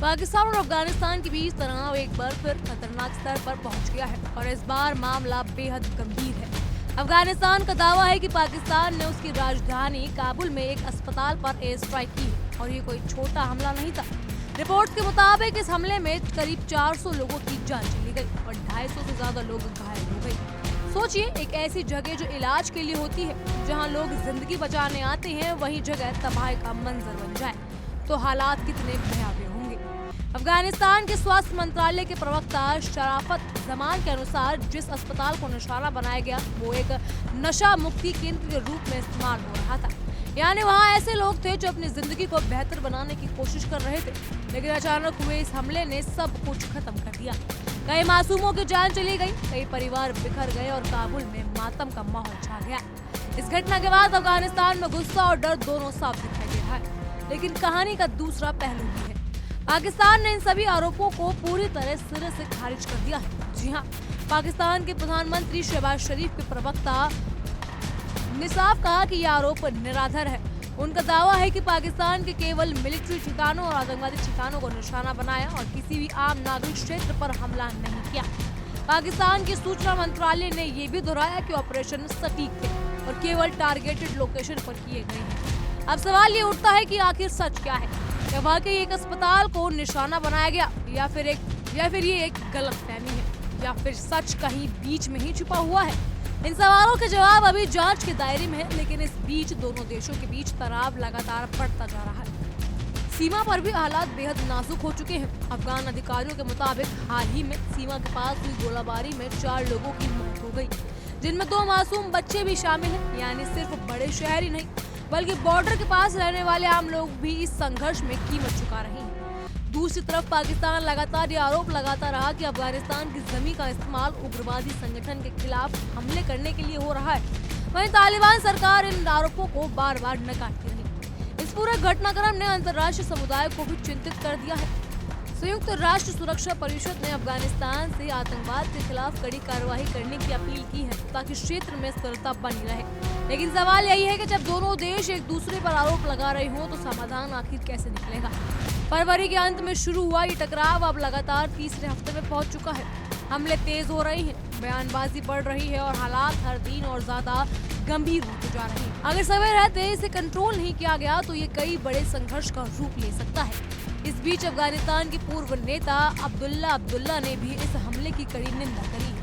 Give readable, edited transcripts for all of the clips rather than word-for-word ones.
पाकिस्तान और अफगानिस्तान के बीच तनाव एक बार फिर खतरनाक स्तर पर पहुंच गया है और इस बार मामला बेहद गंभीर है। अफगानिस्तान का दावा है कि पाकिस्तान ने उसकी राजधानी काबुल में एक अस्पताल पर एयर स्ट्राइक की और ये कोई छोटा हमला नहीं था। रिपोर्ट के मुताबिक इस हमले में करीब 400 लोगों की जान चली गई और 250 से ज्यादा लोग घायल हो गए। सोचिए, एक ऐसी जगह जो इलाज के लिए होती है, जहां लोग जिंदगी बचाने आते हैं, वही जगह तबाही का मंजर बन जाए तो हालात कितने भयावह होंगे। अफगानिस्तान के स्वास्थ्य मंत्रालय के प्रवक्ता शराफत जमान के अनुसार जिस अस्पताल को निशाना बनाया गया वो एक नशा मुक्ति केंद्र के रूप में इस्तेमाल हो रहा था। यानी वहाँ ऐसे लोग थे जो अपनी जिंदगी को बेहतर बनाने की कोशिश कर रहे थे, लेकिन अचानक हुए इस हमले ने सब कुछ खत्म कर दिया। कई मासूमों की जान चली गई, कई परिवार बिखर गए और काबुल में मातम का माहौल छा गया। इस घटना के बाद अफगानिस्तान में गुस्सा और डर दोनों साफ दिखाई दे रहा है, लेकिन कहानी का दूसरा पहलू भी है। पाकिस्तान ने इन सभी आरोपों को पूरी तरह सिरे से खारिज कर दिया है। जी हाँ, पाकिस्तान के प्रधानमंत्री शहबाज शरीफ के प्रवक्ता ने साफ कहा कि ये आरोप निराधार है। उनका दावा है कि पाकिस्तान के केवल मिलिट्री ठिकानों और आतंकवादी ठिकानों को निशाना बनाया और किसी भी आम नागरिक क्षेत्र पर हमला नहीं किया। पाकिस्तान के सूचना मंत्रालय ने ये भी दोहराया कि ऑपरेशन सटीक थे और केवल टारगेटेड लोकेशन पर किए गए हैं। अब सवाल ये उठता है कि आखिर सच क्या है? क्या वाकई एक अस्पताल को निशाना बनाया गया या फिर ये एक गलतफहमी है या फिर सच कहीं बीच में ही छुपा हुआ है? इन सवालों के जवाब अभी जांच के दायरे में है, लेकिन इस बीच दोनों देशों के बीच तनाव लगातार बढ़ता जा रहा है। सीमा पर भी हालात बेहद नाजुक हो चुके हैं। अफगान अधिकारियों के मुताबिक हाल ही में सीमा के पास हुई गोलाबारी में 4 लोगों की मौत हो गई, जिनमें 2 मासूम बच्चे भी शामिल हैं। यानी सिर्फ बड़े शहर ही नहीं बल्कि बॉर्डर के पास रहने वाले आम लोग भी इस संघर्ष में कीमत चुका रहे हैं। दूसरी तरफ पाकिस्तान लगातार ये आरोप लगाता रहा कि अफगानिस्तान की जमीन का इस्तेमाल उग्रवादी संगठन के खिलाफ हमले करने के लिए हो रहा है। वहीं तालिबान सरकार इन आरोपों को बार बार नकारती रही। इस पूरे घटनाक्रम ने अंतर्राष्ट्रीय समुदाय को भी चिंतित कर दिया है। संयुक्त राष्ट्र सुरक्षा परिषद ने अफगानिस्तान से आतंकवाद के खिलाफ कड़ी कार्रवाई करने की अपील की है ताकि क्षेत्र में स्थिरता बनी रहे। लेकिन सवाल यही है कि जब दोनों देश एक दूसरे पर आरोप लगा रहे हो तो समाधान आखिर कैसे निकलेगा? फरवरी के अंत में शुरू हुआ ये टकराव अब लगातार तीसरे हफ्ते में पहुंच चुका है। हमले तेज हो रहे हैं, बयानबाजी बढ़ रही है और हालात हर दिन और ज्यादा गंभीर होते जा रहे हैं। अगर समय रहते इसे कंट्रोल नहीं किया गया तो ये कई बड़े संघर्ष का रूप ले सकता है। इस बीच अफगानिस्तान के पूर्व नेता अब्दुल्ला ने भी इस हमले की कड़ी निंदा करी है।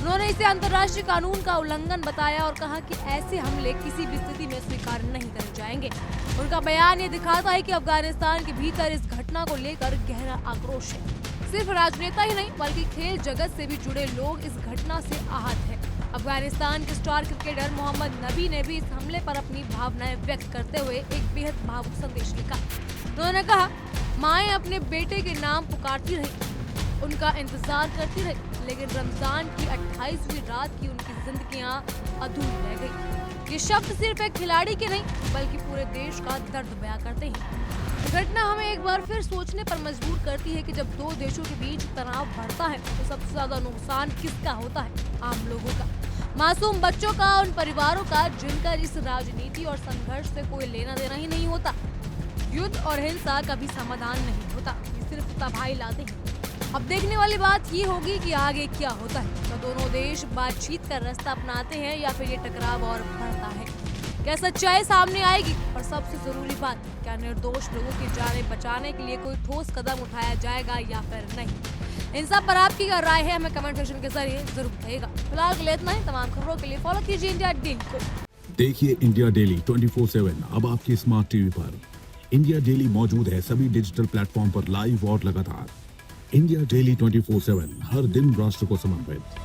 उन्होंने इसे अंतर्राष्ट्रीय कानून का उल्लंघन बताया और कहा कि ऐसे हमले किसी भी स्थिति में स्वीकार नहीं करे जाएंगे। उनका बयान ये दिखाता है कि अफगानिस्तान के भीतर इस घटना को लेकर गहरा आक्रोश है। सिर्फ राजनेता ही नहीं बल्कि खेल जगत से भी जुड़े लोग इस घटना से आहत हैं। अफगानिस्तान के स्टार क्रिकेटर मोहम्मद नबी ने भी इस हमले पर अपनी भावनाएं व्यक्त करते हुए एक बेहद भावुक संदेश लिखा। उन्होंने कहा, माएं अपने बेटे के नाम पुकारती रही, उनका इंतजार करती रही, लेकिन रमजान की 28वीं रात की उनकी जिंदगियां अधूरी रह गई। ये शब्द सिर्फ एक खिलाड़ी के नहीं बल्कि पूरे देश का दर्द बयां करते हैं। घटना हमें एक बार फिर सोचने पर मजबूर करती है कि जब 2 देशों के बीच तनाव बढ़ता है तो सबसे ज्यादा नुकसान किसका होता है? आम लोगों का, मासूम बच्चों का, उन परिवारों का जिनका इस राजनीति और संघर्ष से कोई लेना देना ही नहीं होता। युद्ध और हिंसा कभी समाधान नहीं होता, ये सिर्फ तबाही लाते हैं। अब देखने वाली बात ये होगी कि आगे क्या होता है। तो दोनों देश बातचीत का रास्ता अपनाते हैं या फिर ये टकराव और बढ़ता है? क्या सच्चाई सामने आएगी? और सबसे जरूरी बात, क्या निर्दोष लोगों की जानें बचाने के लिए कोई ठोस कदम उठाया जाएगा या फिर नहीं? इन सब पर आपकी क्या राय है हमें कमेंट सेक्शन के जरिए जरूर बताइएगा। फिलहाल के लिए इतना ही। तमाम खबरों के लिए फॉलो कीजिए इंडिया डेली को। देखिए इंडिया डेली 24/7 अब आपकी स्मार्ट टीवी पर। इंडिया डेली मौजूद है सभी डिजिटल प्लेटफॉर्म पर लाइव और लगातार। इंडिया डेली 24/7 हर दिन राष्ट्र को समर्पित।